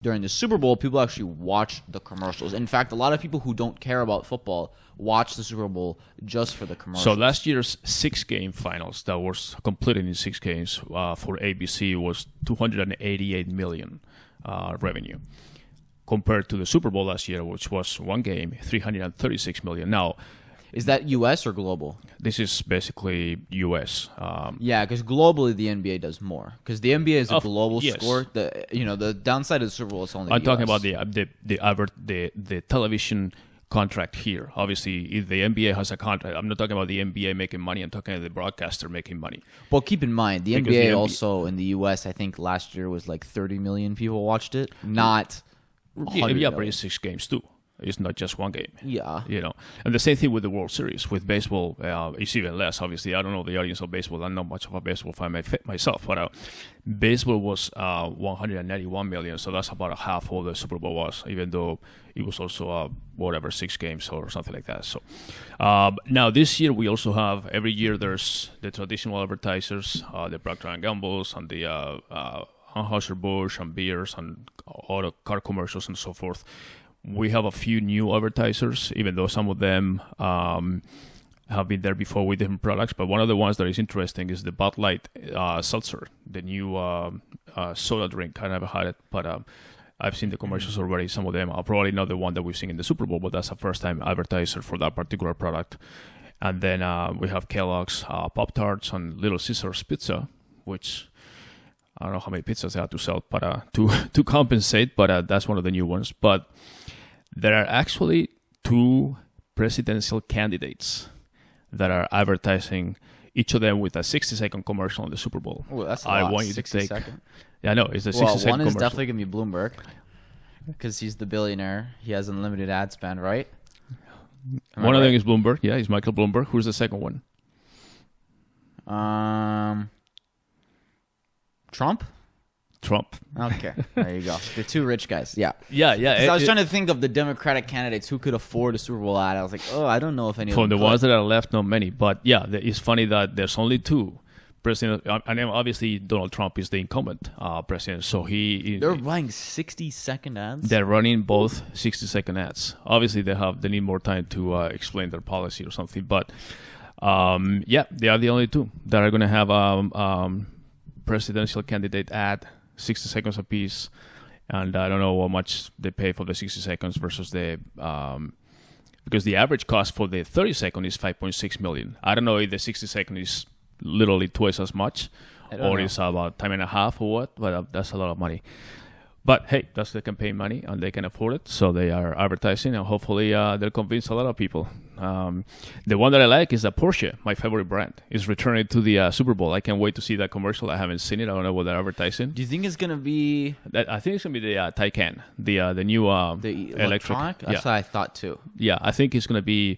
during the Super Bowl, people actually watch the commercials. In fact, a lot of people who don't care about football watch the Super Bowl just for the commercials. So last year's 6-game finals that was completed in 6 games for ABC was $288 million revenue, compared to the Super Bowl last year, which was 1 game, $336 million. Now, is that U.S. or global? This is basically U.S. Yeah, because globally the NBA does more. Because the NBA is a global yes. score. The downside of the Super Bowl is only. I'm the talking US. about the television contract here. Obviously, if the NBA has a contract, I'm not talking about the NBA making money. I'm talking about the broadcaster making money. Well, keep in mind the Because NBA the also in the U.S. I think last year was like 30 million people watched it. Not. Yeah, but it's 6 games too. It's not just 1 game. Yeah. And the same thing with the World Series. With baseball, it's even less, obviously. I don't know the audience of baseball. I'm not much of a baseball fan myself. But baseball was 191 million, so that's about a half of the Super Bowl was, even though it was also, 6 games or something like that. So now this year, we also have, every year there's the traditional advertisers, the Procter & Gamble's and the Anheuser-Busch and beers and auto car commercials and so forth. We have a few new advertisers, even though some of them have been there before with different products. But one of the ones that is interesting is the Bud Light Seltzer, the new soda drink. I never had it, but I've seen the commercials already. Some of them are probably not the one that we've seen in the Super Bowl, but that's a first-time advertiser for that particular product. And then we have Kellogg's Pop-Tarts and Little Caesars Pizza, which I don't know how many pizzas they have to sell, but to compensate. But that's one of the new ones. But there are actually 2 presidential candidates that are advertising, each of them with a 60-second commercial on the Super Bowl. Oh, that's a lot. Want you to 60 take. second. Yeah, no, it's a 60-second commercial. One is definitely gonna be Bloomberg, because he's the billionaire. He has unlimited ad spend, right? One of them is Bloomberg. Yeah, he's Michael Bloomberg. Who's the second one? Trump. Okay, there you go. The 2 rich guys. Yeah. Yeah. I was trying to think of the Democratic candidates who could afford a Super Bowl ad. I was like, I don't know if any of them from the could. ones that are left, not many. But yeah, it's funny that there's only 2 presidents. And obviously Donald Trump is the incumbent president, so they're running 60-second ads. They're running both 60-second ads. Obviously, they need more time to explain their policy or something. But yeah, they are the only 2 that are going to have presidential candidate ad, 60 seconds apiece, and I don't know how much they pay for the 60 seconds versus the because the average cost for the 30 second is $5.6 million. I don't know if the 60 second is literally twice as much, or it's about time and a half or what, but that's a lot of money. But hey, that's the campaign money, and they can afford it, so they are advertising, and hopefully they'll convince a lot of people. The one that I like is that Porsche, my favorite brand, is returning to the Super Bowl. I can't wait to see that commercial. I haven't seen it. I don't know what they're advertising. Do you think it's going to be... I think it's going to be the Taycan, the new the electric. That's what I thought too. Yeah, I think it's going to be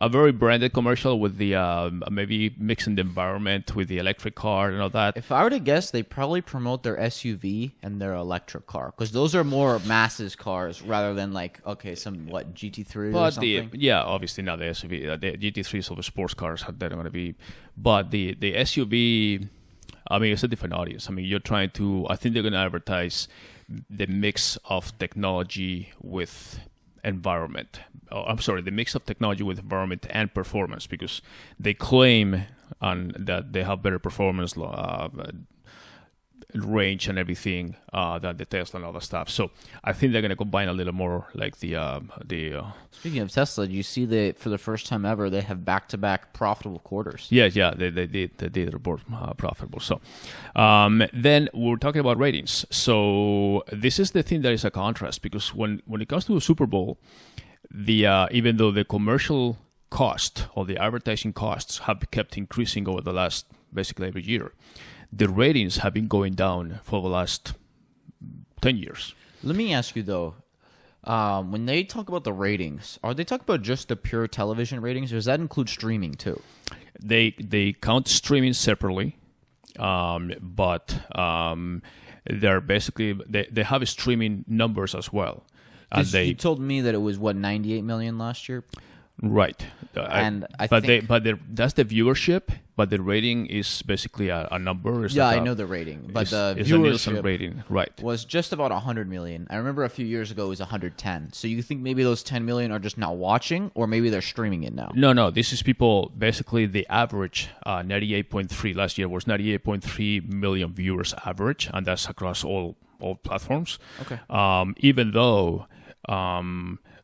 a very branded commercial with the maybe mixing the environment with the electric car and all that. If I were to guess, they probably promote their SUV and their electric car, because those are more masses cars rather than some GT3 or something. Obviously not the SUV. The GT3s of the sports cars they're going to be, but the SUV. I mean, it's a different audience. I mean, you're trying to. I think they're going to advertise the mix of technology with environment. The mix of technology with environment and performance, because they claim that they have better performance range and everything than the Tesla and all that stuff. So I think they're going to combine a little more like the. Speaking of Tesla, do you see that for the first time ever they have back-to-back profitable quarters? Yeah, they did report profitable. So then we're talking about ratings. So this is the thing that is a contrast, because when it comes to the Super Bowl, even though the commercial cost or the advertising costs have kept increasing over the last basically every year, the ratings have been going down for the last 10 years. Let me ask you, though, when they talk about the ratings, are they talking about just the pure television ratings, or does that include streaming too? They count streaming separately, but they're basically they have streaming numbers as well. You told me that it was 98 million last year. Right. And That's the viewership, but the rating is basically a number. Yeah, I know the rating, but the it's a Nielsen viewership rating, right? was just about 100 million. I remember a few years ago it was 110. So you think maybe those 10 million are just not watching, or maybe they're streaming it now? No. This is people, basically the average 98.3 last year was 98.3 million viewers average, and that's across all platforms. Okay. Even though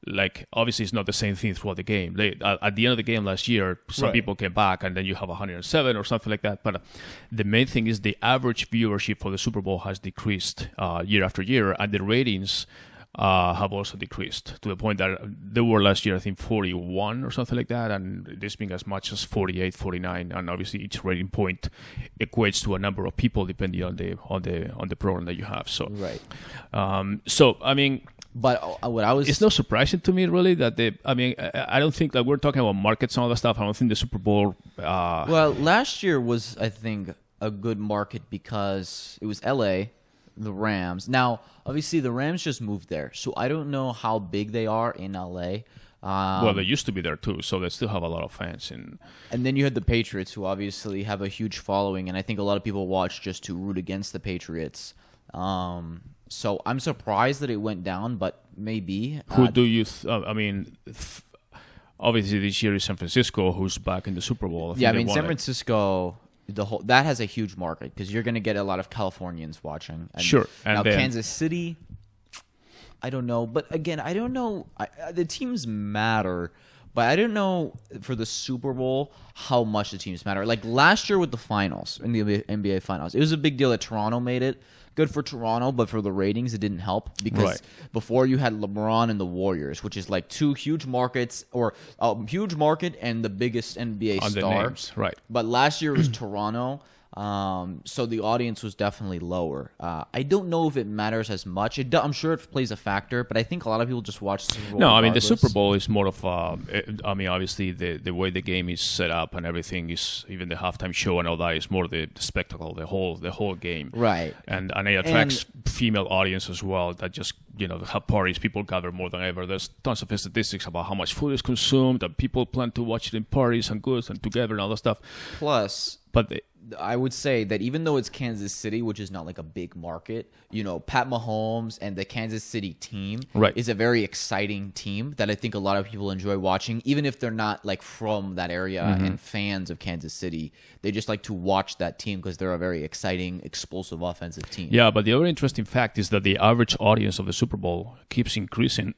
like obviously it's not the same thing throughout the game. At the end of the game last year, some Right. people came back and then you have 107 or something like that. But the main thing is the average viewership for the Super Bowl has decreased year after year, and the ratings have also decreased to the point that they were last year, I think 41 or something like that, and this being as much as 48, 49, and obviously each rating point equates to a number of people depending on the program that you have. So, Right. So I mean. But what I was... It's not surprising to me, really, that I don't think that we're talking about markets and all that stuff. I don't think the Super Bowl... Well, last year was, I think, a good market because it was LA, the Rams. Now, obviously, the Rams just moved there, so I don't know how big they are in LA. Well, they used to be there, too, so they still have a lot of fans. And then you had the Patriots, who obviously have a huge following, and I think a lot of people watch just to root against the Patriots. So I'm surprised that it went down, but maybe. Who do you? Obviously this year is San Francisco, who's back in the Super Bowl. Yeah, I mean San Francisco, that has a huge market because you're going to get a lot of Californians watching. And sure. And now Kansas City, I don't know, but again, I don't know. The teams matter, but I don't know for the Super Bowl how much the teams matter. Like last year with the finals, in the NBA Finals, it was a big deal that Toronto made it. Good for Toronto, but for the ratings, it didn't help because before you had LeBron and the Warriors, which is like two huge markets, or a huge market and the biggest NBA on star. The names, right. But last year was Toronto, so the audience was definitely lower. I don't know if it matters as much. I'm sure it plays a factor, but I think a lot of people just watch the Super Bowl. No, I mean, the regardless. Super Bowl is more of obviously the way the game is set up and everything is, even the halftime show and all that is more the spectacle, the whole game. Right. And it attracts female audience as well that just, have parties, people gather more than ever. There's tons of statistics about how much food is consumed and people plan to watch it in parties and goods and together and all that stuff. Plus, but I would say that even though it's Kansas City, which is not like a big market, Pat Mahomes and the Kansas City team is a very exciting team that I think a lot of people enjoy watching, even if they're not like from that area and fans of Kansas City. They just like to watch that team because they're a very exciting, explosive offensive team. Yeah, but the other interesting fact is that the average audience of the Super Bowl keeps increasing,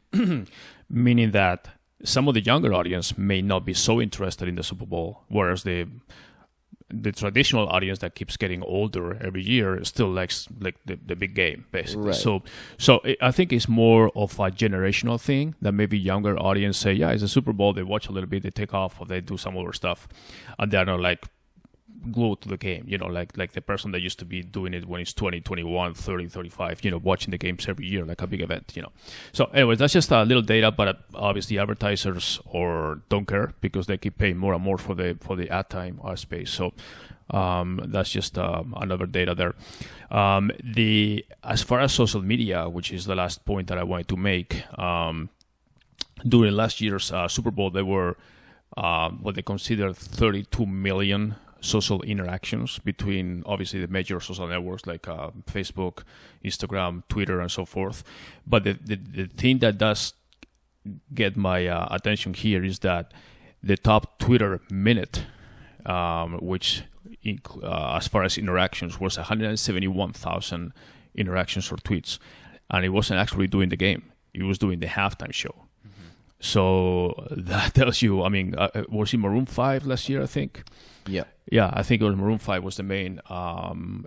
meaning that some of the younger audience may not be so interested in the Super Bowl, whereas the traditional audience that keeps getting older every year still likes like the big game, basically. Right. So I think it's more of a generational thing that maybe younger audience say, yeah, it's a Super Bowl, they watch a little bit, they take off, or they do some other stuff, and they're not like glued to the game, like the person that used to be doing it when he's 20, 21, 30, 35, watching the games every year like a big event, So anyways, that's just a little data, but obviously advertisers don't care because they keep paying more and more for the ad time space. So that's just another data there. As far as social media, which is the last point that I wanted to make, during last year's Super Bowl, there were what they consider 32 million social interactions between obviously the major social networks like Facebook, Instagram, Twitter, and so forth. But the thing that does get my attention here is that the top Twitter minute, which as far as interactions was 171,000 interactions or tweets, and it wasn't actually doing the game; it was doing the halftime show. So that tells you, I mean, was it Maroon 5 last year, I think? Yeah, I think it was Maroon 5 was the main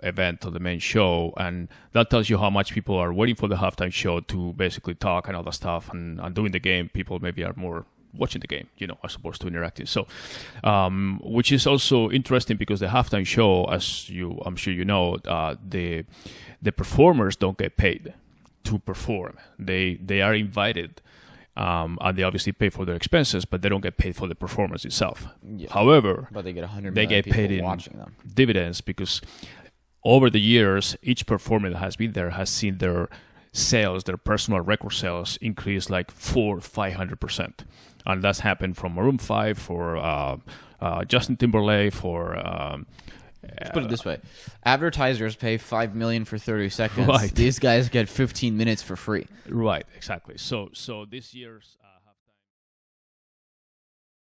event or the main show, and that tells you how much people are waiting for the halftime show to basically talk and all that stuff, and doing the game, people maybe are more watching the game, as opposed to interacting. So, which is also interesting because the halftime show, I'm sure you know, the performers don't get paid to perform. They are invited. And they obviously pay for their expenses, but they don't get paid for the performance itself. Yeah. However, but they get 100 they million get paid in watching them. Dividends because over the years, each performer that has been there has seen their sales, their personal record sales, increased like 400-500%, and that's happened from Maroon 5 for Justin Timberlake for. Let's put it this way: advertisers pay $5 million for 30 seconds. Right. These guys get 15 minutes for free. Right, exactly. So this year's